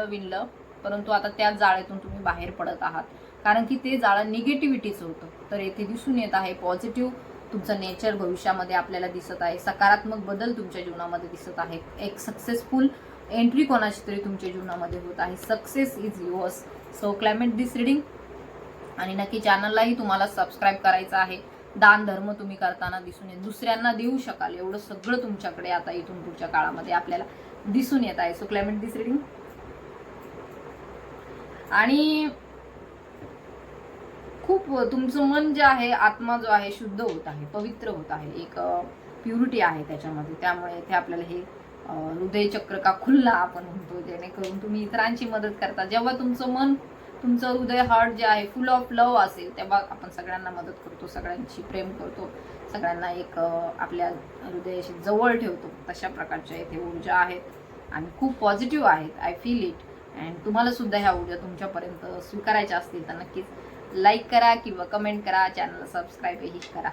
Speaker 1: विणलं, परंतु आता त्या जाळ्यातून तुम्ही बाहेर पडत आहात. कारण की ते जाळं निगेटिव्हिटीचं होतं. तर येथे दिसून येत आहे पॉझिटिव्ह तुमचं नेचर भविष्यामध्ये आपल्याला दिसत आहे. सकारात्मक बदल तुमच्या जीवनामध्ये दिसत आहे. एक सक्सेसफुल एंट्री कोणाची तरी तुमच्या जीवनामध्ये होत आहे. Success is yours. So climate this reading. आणि नक्की चॅनललाही तुम्हाला सबस्क्राईब करायचं आहे. दान धर्म तुम्ही करताना दिसून येत, दुसऱ्यांना देऊ शकाल एवढं सगळं तुमच्याकडे आता इथून पुढच्या काळामध्ये आपल्याला दिसून येत आहे. सो क्लायमेट दिस रिडिंग. आणि खूप तुमचं मन जे आहे, आत्मा जो आहे शुद्ध होत आहे, पवित्र होत आहे, एक प्युरिटी आहे त्याच्यामध्ये. त्यामुळे इथे आपल्याला हे हृदय चक्र का खुल्ला आपण म्हणतो, जेणेकरून तुम्ही इतरांची मदत करता. जेव्हा तुमचं मन, तुमचं हृदय, हार्ट जे आहे फुल ऑफ लव्ह असेल, तेव्हा आपण सगळ्यांना मदत करतो, सगळ्यांशी प्रेम करतो, सगळ्यांना एक आपल्या हृदयाशी जवळ ठेवतो. तशा प्रकारच्या इथे ऊर्जा आहेत आणि खूप पॉझिटिव्ह आहेत. I feel it. अँड तुम्हाला सुद्धा ह्या ऊर्जा तुमच्यापर्यंत स्वीकारायच्या असतील तर नक्कीच लाईक करा किंवा कमेंट करा, चॅनलला सबस्क्राईबही करा.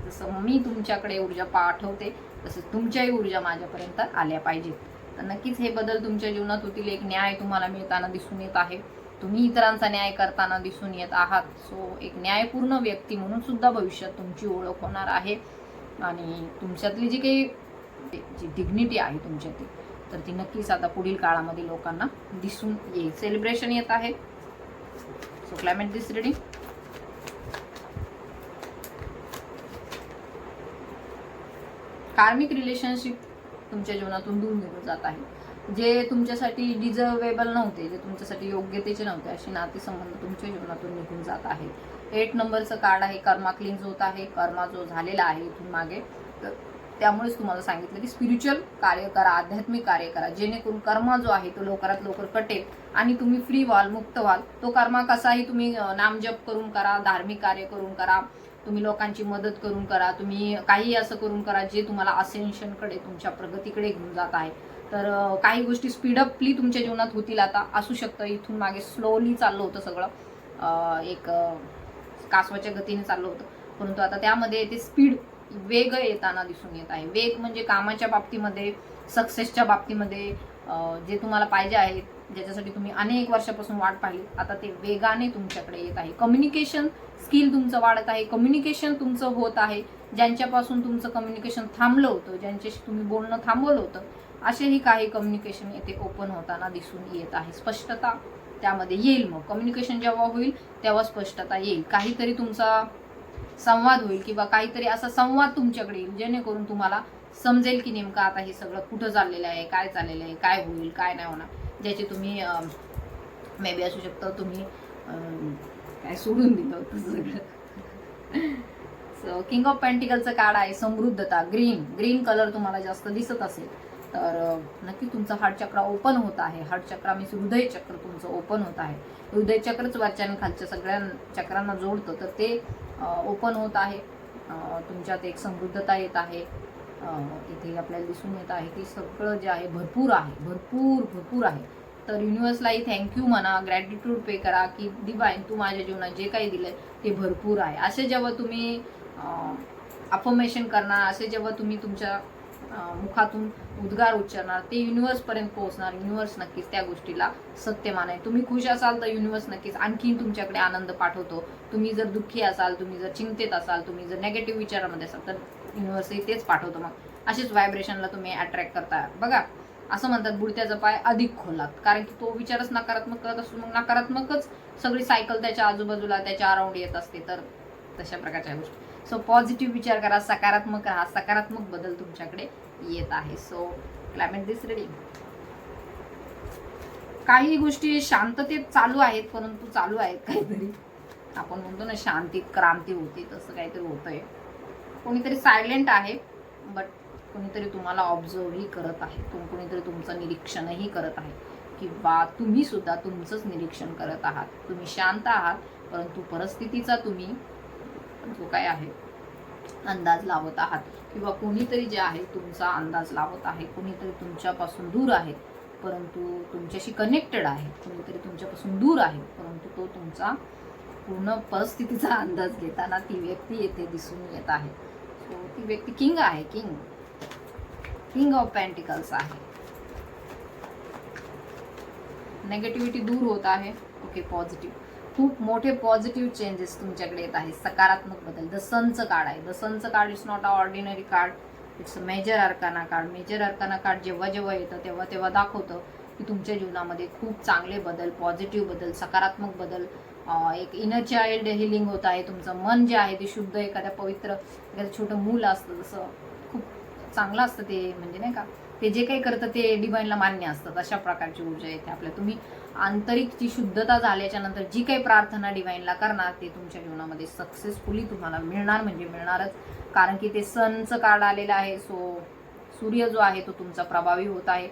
Speaker 1: जसं मी तुमच्याकडे ऊर्जा पाठवते तसं तुमच्याही ऊर्जा माझ्यापर्यंत आल्या पाहिजेत. नक्कीच हे बदल तुमच्या जीवनात होतील. एक न्याय तुम्हाला मिळताना दिसून येत आहे. तुम्ही इतरांचा न्याय करताना दिसून येत आहात. सो एक न्यायपूर्ण व्यक्ती म्हणून सुद्धा भविष्यात तुमची ओळख होणार आहे. आणि तुमच्यातली जी काही जी डिग्निटी आहे तुमच्यातली, तर ती नक्कीच आता पुढील काळामध्ये लोकांना दिसून येईल. सेलिब्रेशन येत आहे. सो क्लायमेट दिस रिडिंग. कार्मिक रिलेशनशिप तुमच्या जीवनातून दूर निघून जात आहे. जे तुमच्यासाठी डिझर्वेबल नव्हते, जे तुमच्यासाठी योग्यतेचे नव्हते, अशी नातेसंबंध तुमच्या जीवनातून निघून जात आहे. 8 नंबरचं कार्ड आहे. कर्मा क्लीन्स होत आहे. कर्मा जो झालेला आहे इथून मागे, त्यामुळेच तुम्हाला सांगितलं की स्पिरिच्युअल कार्य करा, आध्यात्मिक कार्य करा, जेणेकरून कर्मा जो आहे तो लवकरात लवकर कटेल आणि तुम्ही फ्री व्हाल, मुक्त व्हाल. तो कर्मा कसाही तुम्ही नामजप करून करा, धार्मिक कार्य करून करा, तुम्ही लोकांची मदत करून करा, तुम्ही काही असं करून करा जे तुम्हाला असेन्शनकडे, तुमच्या प्रगतीकडे घेऊन जात आहे. तर काही गोष्टी स्पीडअपली तुमच्या जीवनात होतील. आता असू शकतं इथून मागे स्लोली चाललं होतं सगळं, एक कासवाच्या गतीने चाललं होतं, परंतु आता त्यामध्ये ते स्पीड, वेग येताना दिसून येत आहे. वेग म्हणजे कामाच्या बाबतीमध्ये, सक्सेसच्या बाबतीमध्ये, जे तुम्हाला पाहिजे आहे, ज्याच्यासाठी तुम्ही अनेक वर्षापासून वाट पाहिली, आता ते वेगाने तुमच्याकडे येत आहे. कम्युनिकेशन स्किल तुमचं वाढत आहे. कम्युनिकेशन तुमचं होत आहे. ज्यांच्यापासून तुमचं कम्युनिकेशन थांबलं होतं, ज्यांच्याशी तुम्ही बोलणं थांबवलं होतं, असेही काही कम्युनिकेशन येथे ओपन होताना दिसून येत आहे. स्पष्टता त्यामध्ये येईल. मग कम्युनिकेशन जेव्हा होईल तेव्हा स्पष्टता येईल. काहीतरी तुमचा संवाद होईल किंवा काहीतरी असा संवाद तुमच्याकडे येईल जेणेकरून तुम्हाला समजेल की नेमकं आता हे सगळं कुठं चाललेलं आहे, काय चाललेलं आहे, काय होईल, काय नाही होणार, ज्याचे तुम्ही मे बी असू शकतं तुम्ही काय सोडून दिलं होतं सगळं. सो किंग ऑफ पेंटिकलचं कार्ड आहे. समृद्धता, ग्रीन कलर तुम्हाला जास्त दिसत असेल तर नक्की तुमचं हार्ट चक्र ओपन होत आहे. हार्ट चक्र मीन्स हृदय चक्र तुमचं ओपन होत आहे. हृदय चक्रच वरच्या आणि खालच्या सगळ्या चक्रांना जोडतं, तर ते ओपन होत आहे. तुमच्यात एक समृद्धता येत आहे. इथे आपल्याला दिसून येत आहे की सगळं जे आहे भरपूर आहे, भरपूर आहे. तर युनिव्हर्सलाही थँक्यू म्हणा, ग्रॅटिट्यूड पे करा की डिवाइन तू माझ्या जीवनात जे काही दिलंय ते भरपूर आहे. असे जेव्हा तुम्ही अफर्मेशन करणार, असे जेव्हा तुम्ही तुमच्या मुखातून उद्गार उच्चारणार, ते युनिव्हर्सपर्यंत पोहोचणार. युनिव्हर्स नक्कीच त्या गोष्टीला सत्य मानेल. तुम्ही खुश असाल तर युनिव्हर्स नक्कीच आणखी तुमच्याकडे आनंद पाठवतो. तुम्ही जर दुःखी असाल, तुम्ही जर चिंतेत असाल, तुम्ही जर नेगेटिव्ह विचारामध्ये असाल तर युनिव्हर्सही तेच पाठवतो. मग असेच व्हायब्रेशनला तुम्ही अट्रॅक्ट करता. बघा असं म्हणतात बुडत्याचा पाय अधिक खोलात, कारण की तो विचारच नकारात्मक करत असतो, मग नकारात्मकच सगळी सायकल त्याच्या आजूबाजूला त्याच्या अराउंड येत असते. तर तशा प्रकारच्या गोष्टी. सो पॉझिटिव्ह विचार करा, सकारात्मक राहा, सकारात्मक बदल तुमच्याकडे येत आहे. सो क्लायमेट दिस रेडी. काही गोष्टी शांततेत चालू आहेत, परंतु चालू आहेत काहीतरी, आपण म्हणतो ना शांतीत क्रांती होती, तसं काहीतरी होतंय. कोणीतरी सायलेंट आहे, बट कोणीतरी तुम्हाला ऑब्झर्वही करत आहे, कोणीतरी तुमचं निरीक्षणही करत आहे, किंवा तुम्ही सुद्धा तुमचंच निरीक्षण करत आहात. तुम्ही शांत आहात, परंतु परिस्थितीचा तुम्ही जो काय आहे अंदाज लावत आहात, किंवा कोणीतरी जे आहे तुमचा अंदाज लावत आहे. कोणीतरी तुमच्यापासून दूर आहे परंतु तुमच्याशी कनेक्टेड आहे. कोणीतरी तुमच्यापासून दूर आहे परंतु तो तुमचा पूर्ण परिस्थितीचा अंदाज घेताना ती व्यक्ती येथे दिसून येत आहे. सो ती व्यक्ती किंग आहे. किंग ऑफ पेंटिकल्स आहे. नेगेटिव्हिटी दूर होत आहे. ओके, पॉझिटिव्ह, खूप मोठे पॉझिटिव्ह चेंजेस तुमच्याकडे येत आहे. सकारात्मक बदल. द सनचं कार्ड आहे. द सनचं card is not a ordinary card, it's a major arcana card. Major arcana card जेव्हा जेव्हा येतं तेव्हा तेव्हा की तुमच्या जीवनामध्ये खूप चांगले बदल, पॉझिटिव्ह बदल, सकारात्मक बदल, एक इनर चाइल्ड हिलिंग होत आहे. तुमचं मन जे आहे ते शुद्ध, एखाद्या पवित्र, एखादं छोटं मूल असतं जसं, खूप चांगलं असतं ते, म्हणजे नाही का, ते जे काही करतं ते डिवाइनला मान्य असतं. अशा प्रकारची ऊर्जा येते आपल्या. तुम्ही आंतरिक जी शुद्धता झाल्याच्या नंतर जी काही प्रार्थना डिवाइनला करणार ते तुमच्या जीवनामध्ये सक्सेसफुली तुम्हाला मिळणार, म्हणजे मिळणारच. कारण की ते सनचं कार्ड आलेलं आहे. सो सूर्य जो आहे तो तुमचा प्रभावी होत आहे.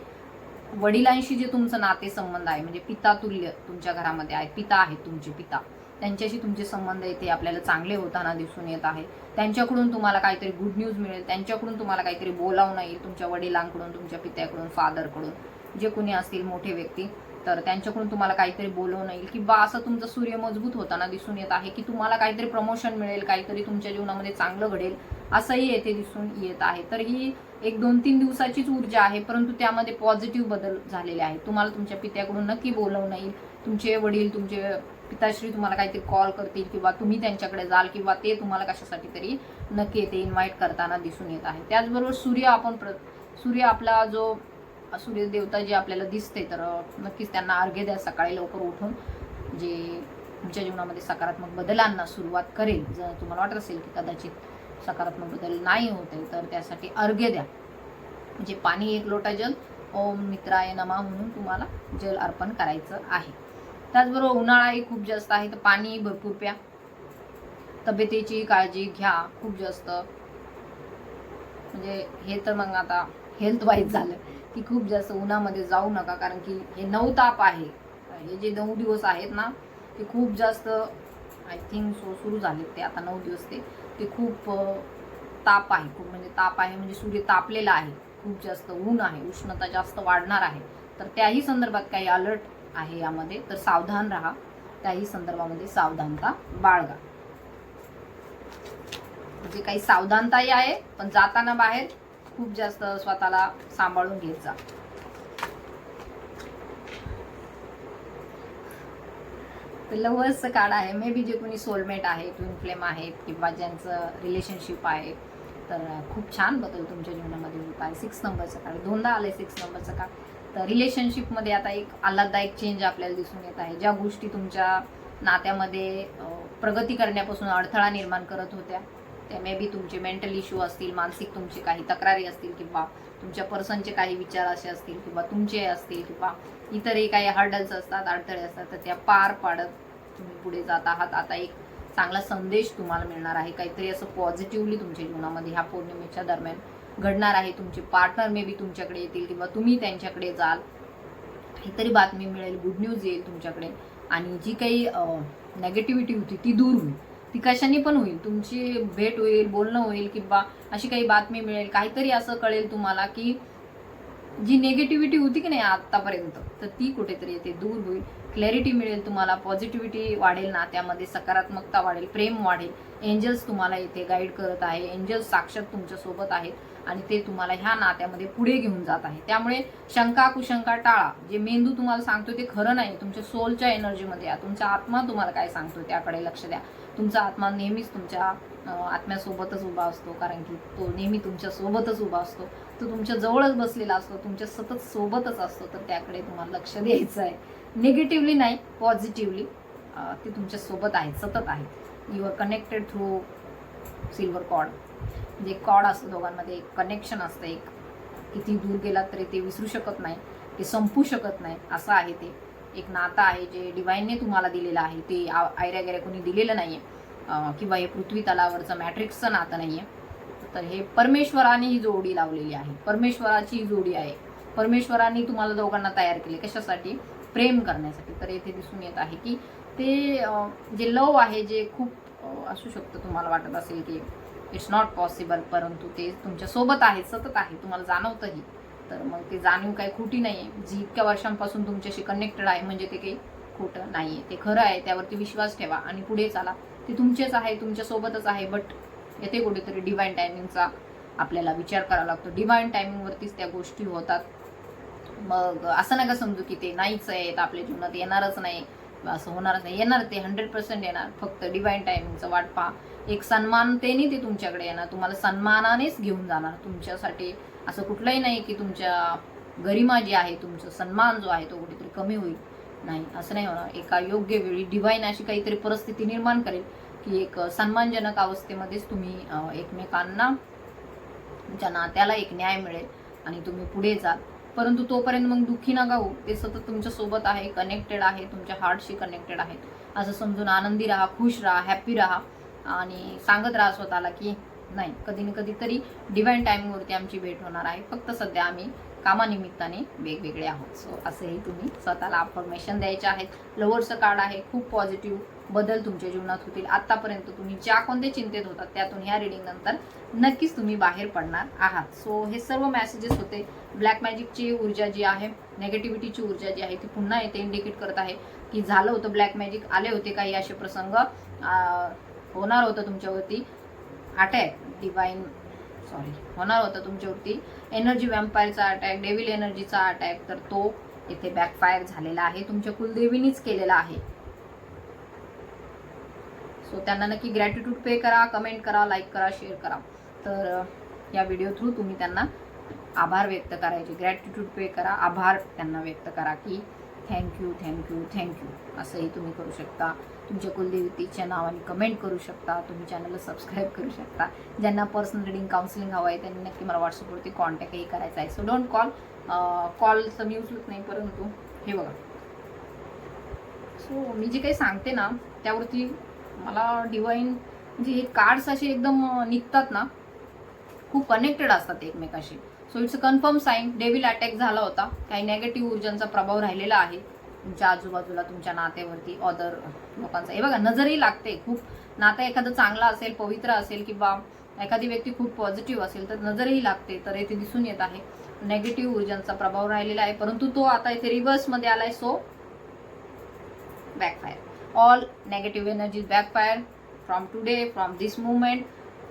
Speaker 1: वडिलांशी जे तुमचं नातेसंबंध आहे, म्हणजे पिता तुल्य तुमच्या घरामध्ये आहेत, पिता आहेत तुमचे पिता, त्यांच्याशी तुमचे संबंध येते आपल्याला चांगले होताना दिसून येत आहे. त्यांच्याकडून तुम्हाला काहीतरी गुड न्यूज मिळेल, त्यांच्याकडून तुम्हाला काहीतरी बोलावणं येईल, तुमच्या वडिलांकडून, तुमच्या पित्याकडून, फादरकडून, जे कोणी असतील मोठे व्यक्ती, तर त्यांच्याकडून तुम्हाला काहीतरी बोलवणं येईल. किंवा असं तुमचं सूर्य मजबूत होताना दिसून येत आहे की तुम्हाला काहीतरी प्रमोशन मिळेल, काहीतरी तुमच्या जीवनामध्ये चांगलं घडेल, असंही येथे दिसून येत आहे. तर ही 1-2-3 दिवसाचीच ऊर्जा आहे, परंतु त्यामध्ये पॉझिटिव्ह बदल झालेले आहेत. तुम्हाला तुमच्या पित्याकडून नक्की बोलवणं येईल. तुमचे वडील, तुमचे पिताश्री तुम्हाला काहीतरी कॉल करतील किंवा तुम्ही त्यांच्याकडे जाल किंवा ते तुम्हाला कशासाठी तरी नक्की ते इन्व्हाइट करताना दिसून येत आहे. त्याचबरोबर सूर्य आपला जो सूर्य देवता जे आपल्याला दिसते, तर नक्कीच त्यांना अर्घ्य द्या सकाळी लवकर उठून, जे तुमच्या जीवनामध्ये सकारात्मक बदलांना सुरुवात करेल. जर तुम्हाला वाटत असेल की कदाचित सकारात्मक बदल नाही होते, तर त्यासाठी अर्घ्य द्या. म्हणजे पाणी 1 लोटा जल, ओम मित्राय नमः म्हणून तुम्हाला जल अर्पण करायचं आहे. त्याचबरोबर उन्हाळाही खूप जास्त आहे, तर पाणी भरपूर प्या. तब्येतीची काळजी घ्या खूप जास्त. म्हणजे हे तर मग आता हेल्थ वाईज झालं की खूप जास्त उन्हामध्ये जाऊ नका, कारण की हे 9 ताप आहे. हे जे 9 दिवस आहेत ना, ते खूप जास्त आय थिंक सुरू झाले ते आता 9 दिवस ते खूप ताप आहे. खूप म्हणजे ताप आहे, म्हणजे सूर्य तापलेला आहे, खूप जास्त ऊन आहे, उष्णता जास्त वाढणार आहे. तर त्याही संदर्भात काही अलर्ट आहे यामध्ये, तर सावधान राहा. त्याही संदर्भामध्ये सावधानता बाळगा. म्हणजे काही सावधानताही आहे, पण जाताना बाहेर खूप जास्त स्वतःला सांभाळून घेत जा. तर लव्हर्सचं कार्ड आहे. मे बी जे कोणी सोलमेट आहे, ट्विन फ्लेम आहेत किंवा ज्यांचं रिलेशनशिप आहे, तर खूप छान बदल तुमच्या जीवनामध्ये होत आहे. 6 नंबरचं कार्ड 2दा आलंय 6 नंबरचं कार्ड. तर रिलेशनशिपमध्ये आता एक आल्हाददायक चेंज आपल्याला दिसून येत आहे. ज्या गोष्टी तुमच्या नात्यामध्ये प्रगती करण्यापासून अडथळा निर्माण करत होत्या, त्या मे बी तुमचे मेंटल इश्यू असतील, मानसिक तुमची काही तक्रारी असतील किंवा तुमच्या पर्सनचे काही विचार असे असतील किंवा तुमचे असतील किंवा इतरही काही हर्डल्स असतात, अडथळे असतात, तर त्या पार पाडत तुम्ही पुढे जात आहात. आता एक चांगला संदेश तुम्हाला मिळणार आहे. काहीतरी असं पॉझिटिव्हली तुमच्या जीवनामध्ये ह्या पौर्णिमेच्या दरम्यान घडणार आहे. तुमचे पार्टनर मे बी तुमच्याकडे येतील किंवा तुम्ही त्यांच्याकडे जाल. काहीतरी बातमी मिळेल, गुड न्यूज येईल तुमच्याकडे. आणि जी काही नेगेटिव्हिटी होती ती दूर होईल. ती कशाने पण होईल. तुमची भेट होईल, बोलणं होईल किंवा अशी काही बातमी मिळेल. काहीतरी असं कळेल तुम्हाला की जी नेगेटिव्हिटी होती की नाही आतापर्यंत, तर ती कुठेतरी येते दूर होईल. क्लॅरिटी मिळेल तुम्हाला, पॉझिटिव्हिटी वाढेल नात्यामध्ये, सकारात्मकता वाढेल, प्रेम वाढेल. एंजल्स तुम्हाला इथे गाईड करत आहे. एंजल्स साक्षात तुमच्या सोबत आहेत आणि ते तुम्हाला ह्या नात्यामध्ये पुढे घेऊन जात आहे. त्यामुळे शंका कुशंका टाळा. जे मेंदू तुम्हाला सांगतो ते खरं नाही. तुमच्या सोलच्या एनर्जीमध्ये या. तुमचा आत्मा तुम्हाला काय सांगतो त्याकडे लक्ष द्या. तुमचा आत्मा नेहमीच तुमच्या आत्म्यासोबतच उभा असतो, कारण की तो नेहमी तुमच्या सोबतच उभा असतो. तो तुमच्या जवळच बसलेला असतो, तुमच्या सतत सोबतच असतो. तर त्याकडे तुम्हाला लक्ष द्यायचं आहे. निगेटिव्हली नाही, पॉझिटिव्हली. ते तुमच्या सोबत आहेत, सतत आहेत. You are connected through silver cord. म्हणजे कॉर्ड असतं दोघांमध्ये, एक कनेक्शन असतं. एक किती दूर गेलात तरी ते विसरू शकत नाही, ते संपू शकत नाही, असं आहे ते. एक नातं आहे जे डिवाईनने तुम्हाला दिलेलं आहे. ते आयऱ्या गैऱ्या कोणी दिलेलं नाहीये किंवा हे पृथ्वी तलावरचं मॅट्रिक्सचं नातं नाहीये. तर हे परमेश्वराने ही जोडी लावलेली आहे. परमेश्वराची ही जोडी आहे. परमेश्वरांनी तुम्हाला दोघांना तयार केले कशासाठी? प्रेम करण्यासाठी. तर येथे दिसून येत आहे की ते जे लव आहे, जे खूप असू शकतं, तुम्हाला वाटत असेल की इट्स नॉट पॉसिबल, परंतु ते तुमच्या सोबत आहे, सतत आहे, तुम्हाला जाणवतंही. तर मग ते जाणीव काही खोटी नाही आहे. जी इतक्या वर्षांपासून तुमच्याशी कनेक्टेड आहे, म्हणजे ते काही खोटं नाही आहे, ते खरं आहे. त्यावरती विश्वास ठेवा आणि पुढे चाला. ते तुमचेच आहे, तुमच्यासोबतच आहे. बट येथे कुठेतरी डिवाईन टायमिंगचा आपल्याला विचार करावा लागतो. डिवाईन टायमिंगवरतीच त्या गोष्टी होतात. मग असं नका समजू की ते नाहीच आहे, आपल्या जीवनात येणारच नाही, असं होणारच नाही. येणार, ते 100% येणार. फक्त डिवाईन टायमिंगचं वाट पहा. एक सन्मानतेने ते तुमच्याकडे येणार, तुम्हाला सन्मानानेच घेऊन जाणार. तुमच्यासाठी असं कुठलंही नाही की तुमच्या गरिमा जी आहे, तुमचा सन्मान जो आहे तो कुठेतरी कमी होईल. नाही, असं नाही होणार. एका योग्य वेळी डिवाईन अशी काहीतरी परिस्थिती निर्माण करेल की एक सन्मानजनक अवस्थेमध्येच तुम्ही एकमेकांना, तुमच्या नात्याला एक न्याय मिळेल आणि तुम्ही पुढे जाल. परंतु तोपर्यंत मग दुःखी नका होऊ. ते सतत तुमच्या सोबत आहे, कनेक्टेड आहे, तुमच्या हार्टशी कनेक्टेड आहे, असं समजून आनंदी राहा, खुश राहा, हॅप्पी राहा आणि सांगत राहा स्वतःला की नाही, कधी ना कधीतरी डिवाईन टायमिंगवरती आमची भेट होणार आहे. फक्त सध्या आम्ही कामानिमित्ताने वेगवेगळे आहोत. सो असेही तुम्ही स्वतःला अफर्मेशन द्यायचे आहेत. लव्हरचं कार्ड आहे. खूप पॉझिटिव्ह बदल तुमच्या जीवनात होतील. आतापर्यंत तुम्ही ज्या कोणत्या चिंतेत होतात त्यातून ह्या रिडिंग नंतर नक्कीच तुम्ही बाहेर पडणार आहात. सो हे सर्व मेसेजेस होते. ब्लॅक मॅजिकची ऊर्जा जी आहे, नेगेटिव्हिटीची ऊर्जा जी आहे, ती पुन्हा येते इंडिकेट करत आहे की झालं होतं ब्लॅक मॅजिक, आले होते काही असे प्रसंग, होणार होतं तुमच्यावरती अटॅक, डिवाईन होणार होता तुमच्यावरती एनर्जी वॅम्पायरचा अटॅक, डेव्हिल एनर्जीचा अटॅक, तर तो इथे बॅकफायर झालेला आहे, तुमच्या कुलदेवीनीच केलेला आहे. सो त्यांना नक्की ग्रॅटिट्यूड पे करा, कमेंट करा, लाईक करा, शेअर करा. तर या व्हिडिओ थ्रू तुम्ही त्यांना आभार व्यक्त करायचे, ग्रॅटिट्यूड पे करा, आभार त्यांना व्यक्त करा की थँक्यू थँक्यू थँक्यू असंही तुम्ही करू शकता. तुमच्या कुलदेवतेच्या नावाने कमेंट करू शकता, तुम्ही चॅनलला सबस्क्राईब करू शकता. ज्यांना पर्सनल रिडिंग काउन्सिलिंग हवं आहे त्यांनी नक्की मला व्हॉट्सअपवरती कॉन्टॅक्टही करायचा आहे. सो डोंट कॉलचं मी उचलत नाही, परंतु हे बघा, सो मी जे काही सांगते ना त्यावरती मला डिवाईन म्हणजे हे कार्ड्स असे एकदम निघतात ना, खूप कनेक्टेड असतात एकमेकाशी. So it's a confirm sign. Devil attack झाला होता, काही नेगेटिव्ह ऊर्जांचा प्रभाव राहिलेला आहे तुमच्या आजूबाजूला, तुमच्या नात्यावरती, अदर लोकांचा. हे बघा, नजरही लागते. खूप नातं एखादं चांगलं असेल, पवित्र असेल किंवा एखादी व्यक्ती खूप पॉझिटिव्ह असेल तर नजरही लागते. तर येथे दिसून येत आहे नेगेटिव्ह ऊर्जांचा प्रभाव राहिलेला आहे, परंतु तो आता इथे रिव्हर्समध्ये आलाय. So backfire. All negative energies backfire from today, from this movement,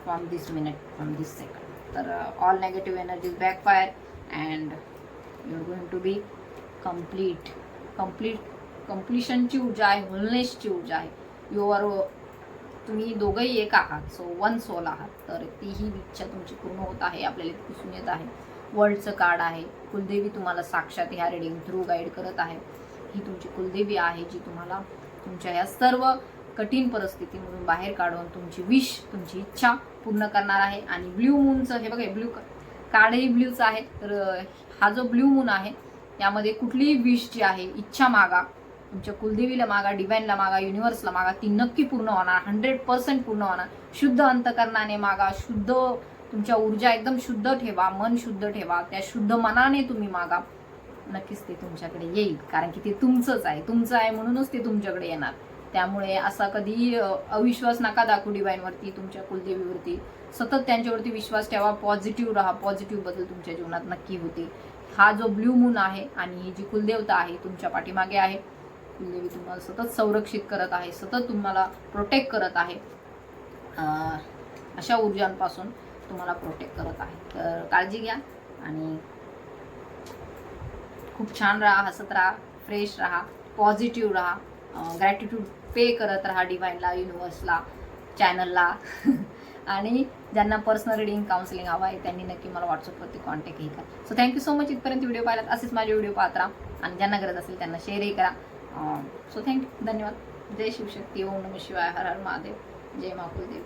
Speaker 1: from this minute, from this second. तर all negative energies backfire and you are going to be कम्प्लिशनची ऊर्जा आहे, होलनेसची ऊर्जा आहे. तुम्ही दोघंही एक आहात, सो वन सोल आहात. तर तीही इच्छा तुमची पूर्ण होत आहे, आपल्याला दिसून येत आहे. वर्ल्डचं कार्ड आहे, कुलदेवी तुम्हाला साक्षात ह्या रिडिंग थ्रू गाईड करत आहे. ही तुमची कुलदेवी आहे जी तुम्हाला तुमच्या ह्या सर्व कठीण परिस्थितीमधून बाहेर काढून तुमची विश, तुमची इच्छा पूर्ण करणार आहे. आणि ब्ल्यू मूनचं हे बघा, ब्ल्यू कार्डही ब्ल्यूचं आहे. तर हा जो ब्ल्यू मून आहे यामध्ये कुठलीही विश जी आहे, इच्छा मागा, तुमच्या कुलदेवीला मागा, डिवाईनला मागा, युनिव्हर्सला मागा, ती नक्की पूर्ण होणार, 100% पूर्ण होणार. शुद्ध अंतकरणाने मागा, शुद्ध तुमच्या ऊर्जा एकदम शुद्ध ठेवा, मन शुद्ध ठेवा, त्या शुद्ध मनाने तुम्ही मागा, नक्कीच ते तुमच्याकडे येईल. कारण की ते तुमचंच आहे, तुमचं आहे म्हणूनच ते तुमच्याकडे येणार. त्यामुळे असा कधी अविश्वास नका दाखवू डिवाईनवरती, तुमच्या कुलदेवीवरती. सतत त्यांच्यावरती विश्वास ठेवा, पॉझिटिव्ह राहा, पॉझिटिव्ह बदल तुमच्या जीवनात नक्की होते. हा जो ब्ल्यू मून आहे आणि ही जी कुलदेवता आहे तुमच्या पाठीमागे आहे, कुलदेवी तुम्हाला सतत संरक्षित करत आहे, सतत तुम्हाला प्रोटेक्ट करत आहे, अशा ऊर्जांपासून तुम्हाला प्रोटेक्ट करत आहे. तर काळजी घ्या आणि खूप छान राहा, हसत राहा, फ्रेश राहा, पॉझिटिव्ह राहा, ग्रॅटिट्यूड पे करत राहा डिवाईनला, युनिव्हर्सला, चॅनलला. आणि ज्यांना पर्सनल रिडिंग काउन्सिलिंग हवं आहे त्यांनी नक्की मला व्हॉट्सअपवरती कॉन्टॅक्टही करा. सो थँक्यू सो मच इथपर्यंत व्हिडिओ पाहिलात. असेच माझे व्हिडिओ पाहत राहा आणि ज्यांना गरज असेल त्यांना शेअरही करा. सो थँक्यू, धन्यवाद. जय शिवशक्ती, ओम नमः शिवाय, हर हर महादेव, जय मा कुलदेवी.